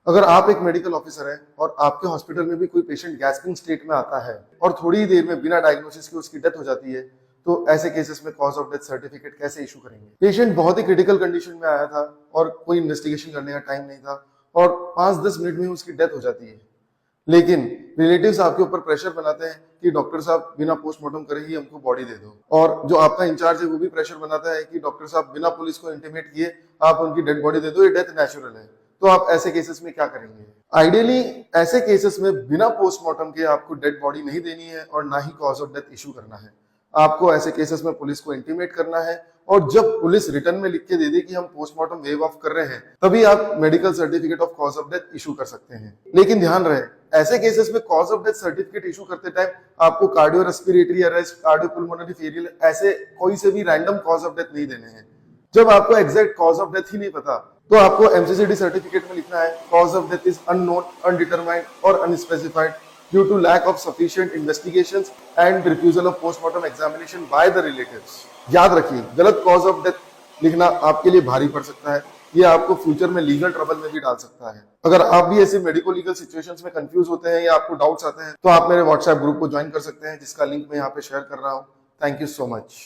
अगर आप एक मेडिकल ऑफिसर हैं और आपके हॉस्पिटल में भी कोई पेशेंट गैस्पिंग स्टेट में आता है और थोड़ी ही देर में बिना डायग्नोसिस के उसकी डेथ हो जाती है, तो ऐसे केसेस में कॉज ऑफ डेथ सर्टिफिकेट कैसे इशू करेंगे? पेशेंट बहुत ही क्रिटिकल कंडीशन में आया था और कोई इन्वेस्टिगेशन करने का टाइम नहीं था और 5-10 मिनट में उसकी डेथ हो जाती है, लेकिन रिलेटिव्स आपके ऊपर प्रेशर बनाते हैं कि डॉक्टर साहब बिना पोस्टमार्टम करे ही हमको बॉडी दे दो, और जो आपका इंचार्ज है वो भी प्रेशर बनाता है कि डॉक्टर साहब बिना पुलिस को इंटीमेट किए आप उनकी डेड बॉडी दे दो, ये डेथ नेचुरल है। तो आप ऐसे केसेस में क्या करेंगे? आइडियली ऐसे केसेस में बिना पोस्टमार्टम के आपको डेड बॉडी नहीं देनी है और ना ही कॉज ऑफ डेथ इशू करना है। आपको ऐसे केसेस में पुलिस को इंटीमेट करना है, और जब पुलिस रिटर्न में लिख के दे दे कि हम पोस्टमार्टम वेव ऑफ कर रहे हैं, तभी आप medical certificate of cause of death issue कर सकते हैं। लेकिन ध्यान रहे, ऐसे केसेस में cause of death certificate issue करते टाइम आपको कार्डियो रेस्पिरेटरी अरेस्ट, कार्डियोपुल्मोनरी फेलियर, ऐसे कोई से भी रैंडम कॉज ऑफ डेथ नहीं देने हैं। जब आपको एग्जैक्ट कॉज ऑफ डेथ ही नहीं पता, तो आपको एमसीसीडी सर्टिफिकेट में लिखना है cause of death is unknown, undetermined और unspecified due to lack of sufficient investigations and refusal of postmortem examination by the relatives. याद रखिए, गलत कॉज ऑफ डेथ लिखना आपके लिए भारी पड़ सकता है, ये आपको फ्यूचर में लीगल ट्रबल में भी डाल सकता है। अगर आप भी ऐसे मेडिको लीगल सिचुएशंस में कंफ्यूज होते हैं या आपको डाउट्स आते हैं, तो आप मेरे व्हाट्सएप ग्रुप को ज्वाइन कर सकते हैं, जिसका लिंक मैं यहाँ पे शेयर कर रहा हूँ। Thank you so much.